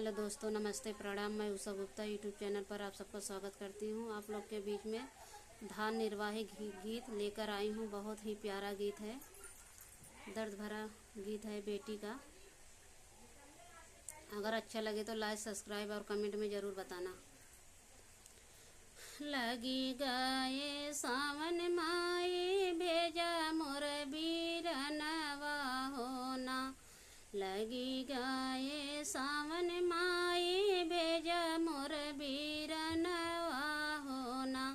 Hello दोस्तों, नमस्ते, प्रणाम। मैं उषा गुप्ता यूट्यूब चैनल पर आप सबका स्वागत करती हूँ। आप लोग के बीच में धान निर्वाही गीत लेकर आई हूँ। बहुत ही प्यारा गीत है, दर्द भरा गीत है बेटी का। अगर अच्छा लगे तो लाइक, सब्सक्राइब और कमेंट में ज़रूर बताना। लगी गए सावन माई भेजा मोर बीरनवा होना। लगी गए सावन माई भेजा मोर बीरनवा होना।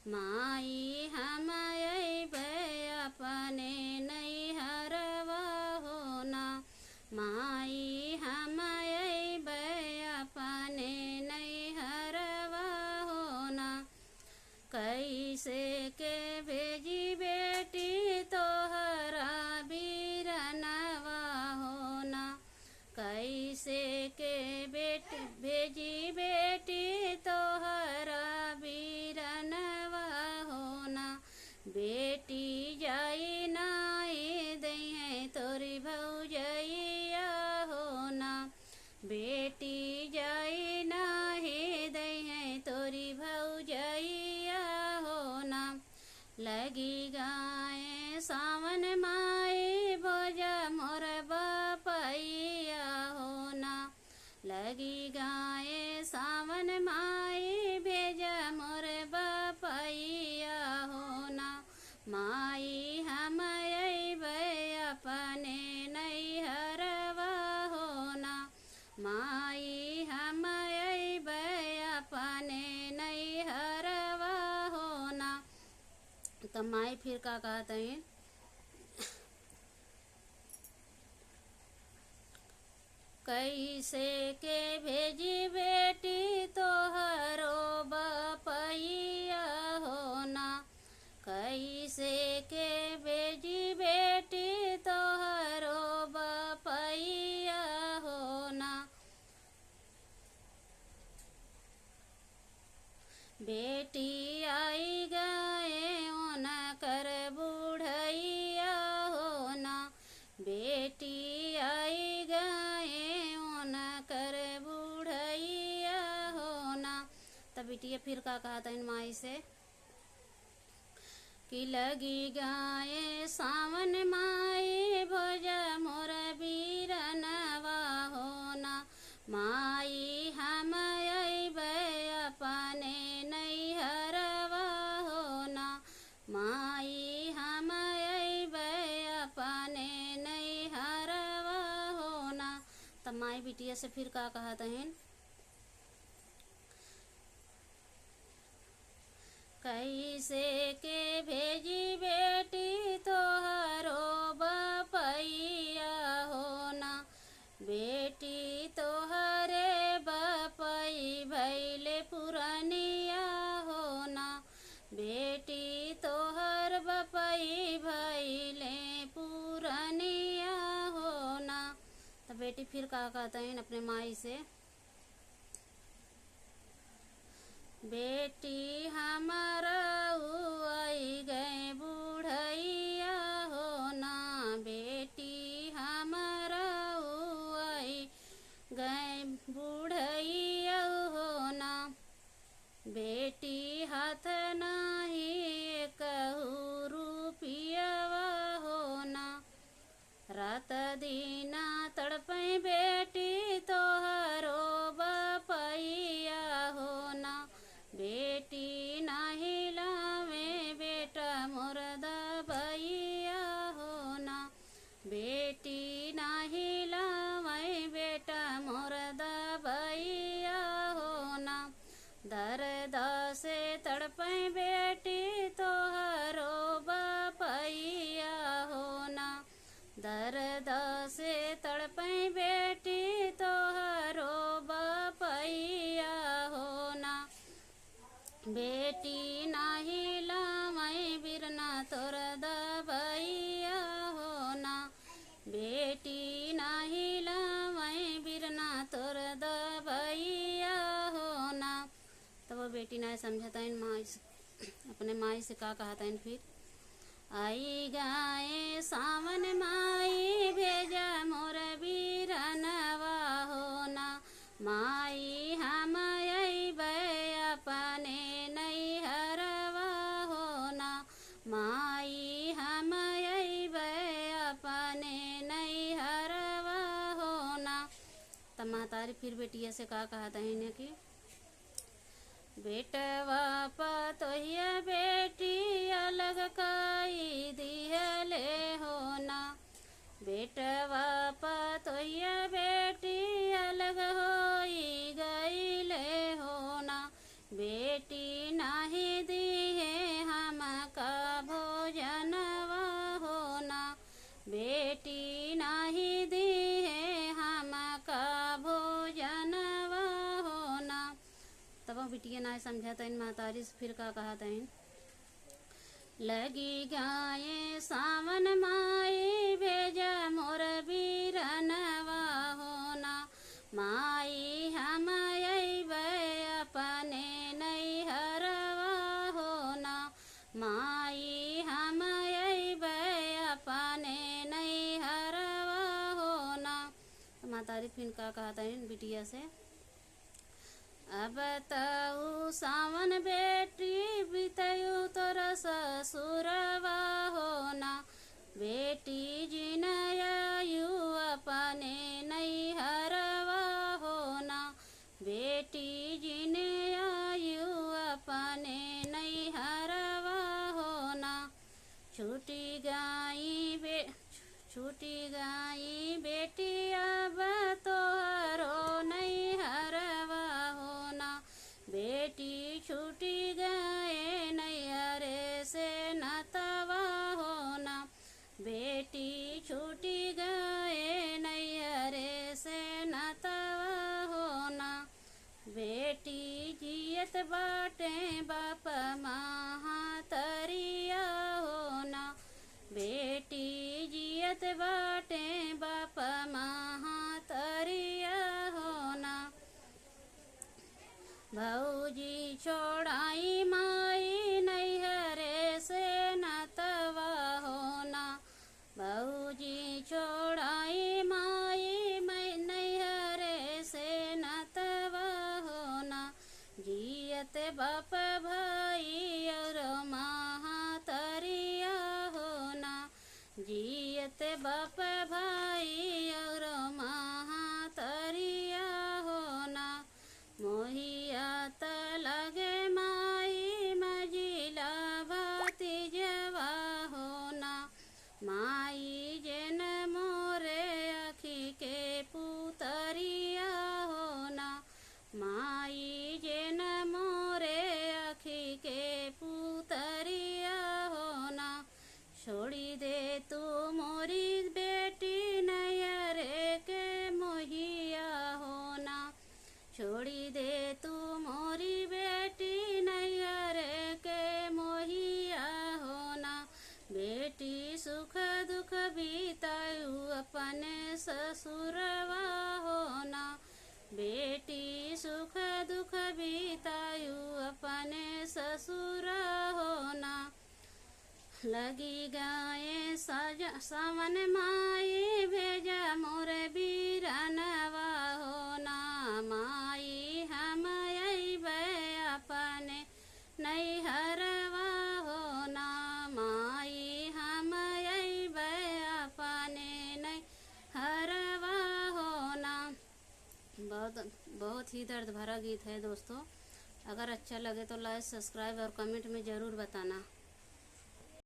माई हम अइबै अपने नैहरवा होना। माई हम अइबै अपने नैहरवा होना। कैसे के भेजी बेटी तोहरा बीरनवा होना। कैसे के भेजी बेटी तोहरा बीरनवा होना। बेटी जाई नाई दई तोरी भौजैया होना। बेटी जाई नाही दई तोरी भौजैया होना। लगी गाए सावन माई भोजा मोर बपैया होना। लगी गाए सावन माई भेजा मोर बपैया होना। माई हम अइबै अपने नैहरवा होना। माई हम अइबै अपने नैहरवा होना। तो माई फिर का कहते हैं, कैसे के भेजी बेटी तोहरो बपैया होना। कैसे के भेजी बेटी तोहरो बपैया होना। बेटी आई गए ओन कर बुढ़ैया होना। बेटी आई गए ओन कर बुढ़ैया होना। तब बिटिया फिर का कहता इन माई से कि लगी गाए सावन माई भोजा मोर बीरनवा होना। माई हम अइबै अपने नैहरवा होना। माई हम अइबै अपने नैहरवा होना। तब माई बिटिया से फिर का कहत हैं, कैसे के भेजी बेटी तोहरो बपैया होना। बेटी तोहरे बपई भैले पुरनिया होना। बेटी तोहर बपई भैले पुरनिया होना। तो बेटी फिर का कहते हैं अपने माई से, बेटी हमारा आई गए बुढ़ैया होना। बेटी हमारा आई गए बुढ़ैया होना। बेटी हाथ नाही कहू रुपियावा होना। रात दीना तड़पई बेटी तोहरो बपैया होना। बेटी नाही लावे बेटा मोर दबैया होना। बेटी नाही लावे बेटा मोर दबैया होना। दर्द से तड़पई बेटी तोहरो बपैया होना। दर्द से तड़पई बेटी तोहरो बपैया होना। बेटी नाही लावई बिरना तोर दबैया होना। बेटी नाही लावई बिरना तोर दबैया होना। तो वो बेटी नहीं समझता इन माई से, अपने माई से का कहता इन फिर, आई गाए सावन माई भेजा मोर बीरनवा होना। माई हम अइबै अपने नैहरवा हो ना, माई हम अइबै अपने नैहरवा हो ना। तब महतारी फिर बेटिया से का कहा तहीने कि बेटवा पतोहिया बेटी अलग कई दिहले हो ना, बेटवा पतोहिया बेटी अलग होई गईले हो ना। बेटी नाही दिहे हमका भोजनवा हो ना, बेटी नाही दिहे हमका भोजनवा हो ना। तब बिटिया ना समझा तइन महतारी से फिर का कहा तइन लगी गाये सावन माई भेजा मोर बीरनवा हो ना, माई हम अइबै अपने नैहरवा हो ना, माई हम अइबै अपने नैहरवा हो ना। महतारी फिर का कहा तइन बिटिया से अब तऊ सावन बेटी बितयू तोर ससुरवा हो ना, बेटी जिनयू अपने नैहरवा हो ना, बेटी जिनयू अपने नैहरवा हो ना। छूटी गाई बेटी अब तोहरो नैहरवा हो ना, बेटी छूटी गए नैहरे से नतवा हो ना, बेटी छूटी गए नैहरे से नतवा हो ना। बेटी जियत बाटे बाप महातरिया हो ना, बेटी जियत बाटे बाप महातरिया हो ना। भौजी छोड़ाई माई नैहरे से नतवा हो ना, भौजी छोड़ाई माई नैहरे से नतवा हो ना। जियत बाप भाई और महातरिया हो ना, जियत बाप भाई और महातरिया हो ना। मोहिया त लगे माई मजिला भतीजवा हो ना, माई जेन मोरे अखी के पुतरिया हो ना, माई जेन मोरे अखी के पुतरिया हो ना। छोड़ी दे तू मोरी बेटी नैहरे के मोहिया हो ना, छोड़ी दे तू मोरी बेटी नैहरे के मोहिया हो ना। बेटी सुख दुख बीतायू अपने ससुरवा हो ना, बेटी सुख दुख बीतायू अपने ससुर हो ना। लगी गाये सावन माई भेजा मोर बीरनवा हो ना, माई हम अइबै अपने नैहरवा हो ना, माई हम अइबै अपने नैहरवा हो ना। बहुत ही दर्द भरा गीत है दोस्तों। अगर अच्छा लगे तो लाइक सब्सक्राइब और कमेंट में ज़रूर बताना।